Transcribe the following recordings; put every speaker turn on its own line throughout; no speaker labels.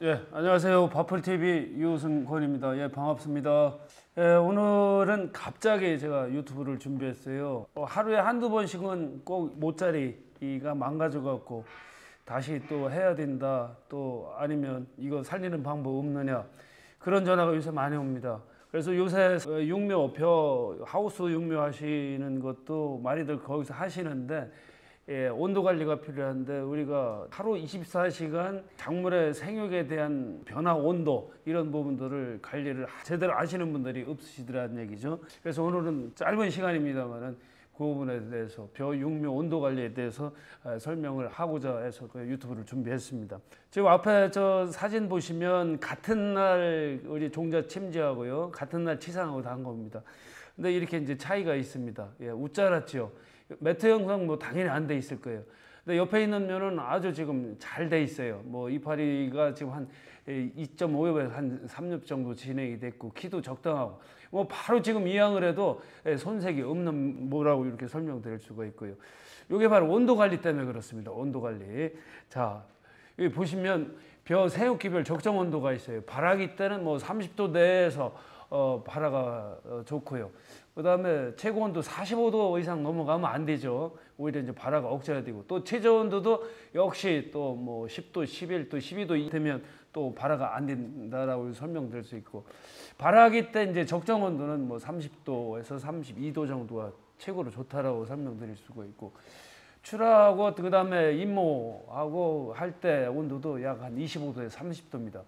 예, 안녕하세요. 바플TV 유승권입니다. 예, 반갑습니다. 예, 오늘은 갑자기 제가 유튜브를 준비했어요. 하루에 한두 번씩은 꼭 모짜리가 망가져갖고 다시 또 해야 된다. 또 아니면 이거 살리는 방법 없느냐. 그런 전화가 요새 많이 옵니다. 그래서 요새 육묘, 하우스 육묘 하시는 것도 많이들 거기서 하시는데 예, 온도 관리가 필요한데 우리가 하루 24시간 작물의 생육에 대한 변화 온도 이런 부분들을 관리를 제대로 아시는 분들이 없으시더라는 얘기죠. 그래서 오늘은 짧은 시간입니다만은 그 부분에 대해서 벼 육묘 온도 관리에 대해서 설명을 하고자 해서 그 유튜브를 준비했습니다. 지금 앞에 저 사진 보시면 같은 날 우리 종자 침지하고요, 같은 날 치상하고 다 한 겁니다. 근데 이렇게 이제 차이가 있습니다. 예, 웃자랐죠. 매트 형성 뭐 당연히 안 돼 있을 거예요. 근데 옆에 있는 면은 아주 지금 잘 돼 있어요. 뭐 이파리가 지금 한 2.5엽에서 한 3엽 정도 진행이 됐고 키도 적당하고 뭐 바로 지금 이양을 해도 손색이 없는 뭐라고 이렇게 설명드릴 수가 있고요. 이게 바로 온도 관리 때문에 그렇습니다. 온도 관리. 자, 여기 보시면 벼 생육기별 적정 온도가 있어요. 발화기 때는 뭐 30도 내에서 발화가 좋고요. 그 다음에 최고 온도 45도 이상 넘어가면 안 되죠. 오히려 이제 발화가 억제가 되고, 또 최저 온도도 역시 또 뭐 10도, 11도, 12도 되면 또 발화가 안 된다라고 설명드릴 수 있고, 발화기 때 이제 적정 온도는 뭐 30도에서 32도 정도가 최고로 좋다라고 설명드릴 수가 있고, 출하하고 그 다음에 임모하고 할 때 온도도 약 한 25도에서 30도입니다.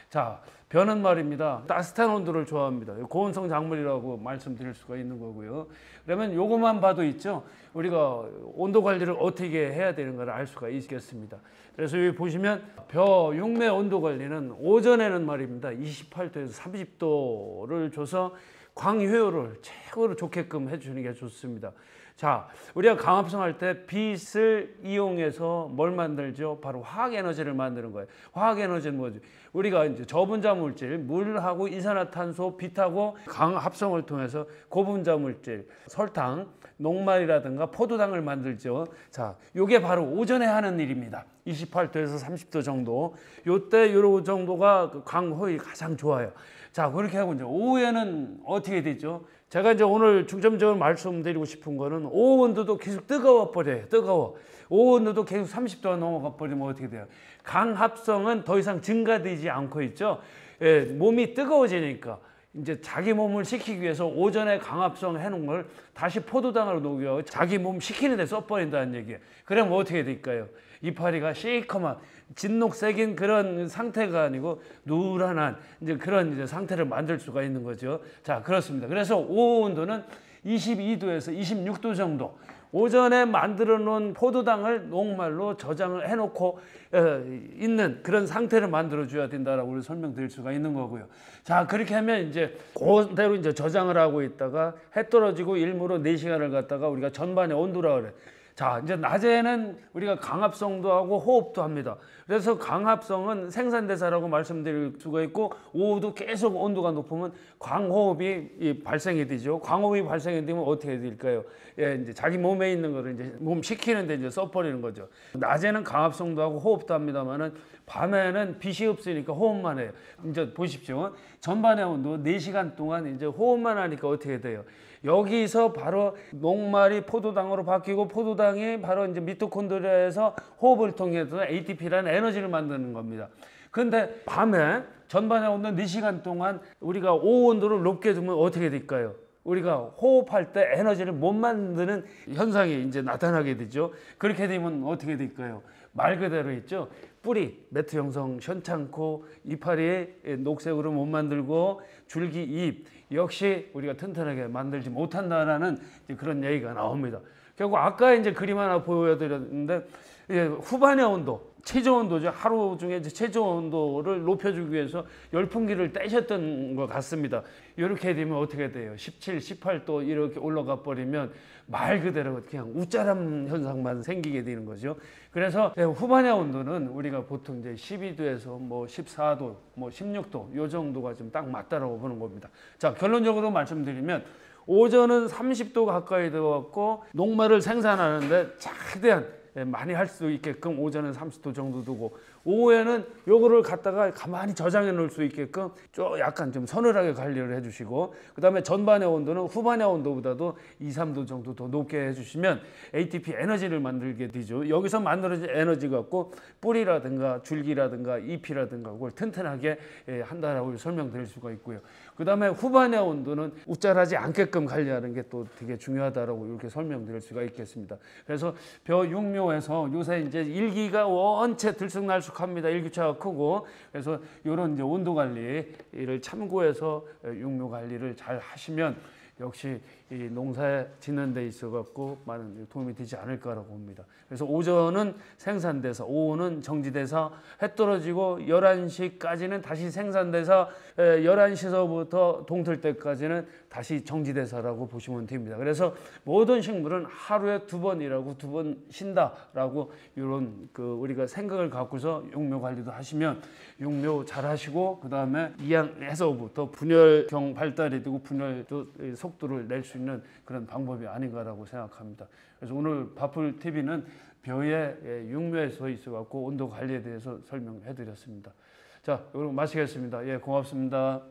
자, 벼는 말입니다. 따뜻한 온도를 좋아합니다. 고온성 작물이라고 말씀드릴 수가 있는 거고요. 그러면 요것만 봐도 있죠. 우리가 온도 관리를 어떻게 해야 되는 걸 알 수가 있겠습니다. 그래서 여기 보시면 벼 육매 온도 관리는 오전에는 말입니다. 28도에서 30도를 줘서 광효율을 최고로 좋게끔 해주는 게 좋습니다. 자, 우리가 강합성 할 때 빛을 이용해서 뭘 만들죠? 바로 화학 에너지를 만드는 거예요. 화학 에너지는 뭐죠? 우리가 이제 저분자 물질, 물하고 이산화탄소, 빛하고 강합성을 통해서 고분자 물질, 설탕, 녹말이라든가 포도당을 만들죠. 자, 요게 바로 오전에 하는 일입니다. 28도에서 30도 정도. 요때 요 정도가 광효율이 가장 좋아요. 자, 그렇게 하고 이제 오후에는 어떻게 되죠? 제가 이제 오늘 중점적으로 말씀드리고 싶은 거는 오후 온도도 계속 뜨거워 버려요. 뜨거워. 오후 온도도 계속 30도가 넘어가 버리면 어떻게 돼요? 강합성은 더 이상 증가되지 않고 있죠. 예, 몸이 뜨거워지니까 이제 자기 몸을 식히기 위해서 오전에 강합성 해놓은 걸 다시 포도당으로 녹여 자기 몸 식히는 데 써버린다는 얘기예요. 그러면 어떻게 될까요? 이파리가 시커먼 진녹색인 그런 상태가 아니고 누런한 이제 그런 이제 상태를 만들 수가 있는 거죠. 자, 그렇습니다. 그래서 오후 온도는 22도에서 26도 정도. 오전에 만들어 놓은 포도당을 녹말로 저장을 해놓고 있는 그런 상태를 만들어 줘야 된다라고 설명드릴 수가 있는 거고요. 자, 그렇게 하면 이제 그대로 이제 저장을 하고 있다가 해 떨어지고 일부러 4시간을 갖다가 우리가 전반의 온도라 그래. 자, 이제 낮에는 우리가 강합성도 하고 호흡도 합니다. 그래서 강합성은 생산대사라고 말씀드릴 수가 있고, 오후도 계속 온도가 높으면 광호흡이 발생이 되죠. 광호흡이 발생이 되면 어떻게 될까요? 예, 이제 자기 몸에 있는 거를 이제 몸 식히는데 이제 써버리는 거죠. 낮에는 강합성도 하고 호흡도 합니다만은 밤에는 빛이 없으니까 호흡만 해요. 이제 보십시오. 전반의 온도 4시간 동안 이제 호흡만 하니까 어떻게 돼요? 여기서 바로 녹말이 포도당으로 바뀌고 포도당이 바로 이제 미토콘드리아에서 호흡을 통해서 ATP라는 에너지를 만드는 겁니다. 근데 밤에 전반의 온도 4시간 동안 우리가 오후 온도를 높게 두면 어떻게 될까요? 우리가 호흡할 때 에너지를 못 만드는 현상이 이제 나타나게 되죠. 그렇게 되면 어떻게 될까요? 말 그대로 있죠. 뿌리, 매트 형성 현찮고 이파리에 녹색으로 못 만들고 줄기, 잎 역시 우리가 튼튼하게 만들지 못한다라는 그런 얘기가 나옵니다. 결국 아까 이제 그림 하나 보여드렸는데 후반의 온도, 최저 온도죠. 하루 중에 이제 최저 온도를 높여주기 위해서 열풍기를 떼셨던 것 같습니다. 이렇게 되면 어떻게 돼요? 17, 18도 이렇게 올라가 버리면 말 그대로 그냥 웃자람 현상만 생기게 되는 거죠. 그래서 후반의 온도는 우리가 보통 이제 12도에서 뭐 14도, 뭐 16도 요 정도가 좀 딱 맞다라고 보는 겁니다. 자, 결론적으로 말씀드리면 오전은 30도 가까이 들어왔고 녹말을 생산하는데 최대한 많이 할 수 있게끔 오전은 30도 정도 두고 오후에는 요거를 갖다가 가만히 저장해 놓을 수 있게끔 좀 약간 좀 서늘하게 관리를 해주시고, 그 다음에 전반의 온도는 후반의 온도보다도 2, 3도 정도 더 높게 해주시면 ATP 에너지를 만들게 되죠. 여기서 만들어진 에너지 갖고 뿌리라든가 줄기라든가 잎이라든가 그걸 튼튼하게 한다라고 설명드릴 수가 있고요. 그 다음에 후반의 온도는 웃잘하지 않게끔 관리하는 게 또 되게 중요하다라고 이렇게 설명드릴 수가 있겠습니다. 그래서 벼 육묘에서 요새 이제 일기가 원체 들쑥날쑥합니다. 일교차가 크고, 그래서 이런 이제 온도 관리를 참고해서 육묘 관리를 잘 하시면 역시 이 농사 짓는 데 있어 갖고 많은 도움이 되지 않을까라고 봅니다. 그래서 오전은 생산돼서 오후는 정지돼서 해 떨어지고 11시까지는 다시 생산돼서 11시서부터 동틀 때까지는 다시 정지돼서라고 보시면 됩니다. 그래서 모든 식물은 하루에 2번 일하고 2번 쉰다라고 이런 우리가 생각을 갖고서 육묘 관리도 하시면 육묘 잘 하시고, 그 다음에 이양에서부터 분열경 발달이 되고 분열도 속도를 낼 수 있는 그런 방법이 아닌가라고 생각합니다. 그래서 오늘 바풀 TV는 벼의 육묘에서 있어갖고 온도 관리에 대해서 설명해 드렸습니다. 자, 여러분 마치겠습니다. 예, 고맙습니다.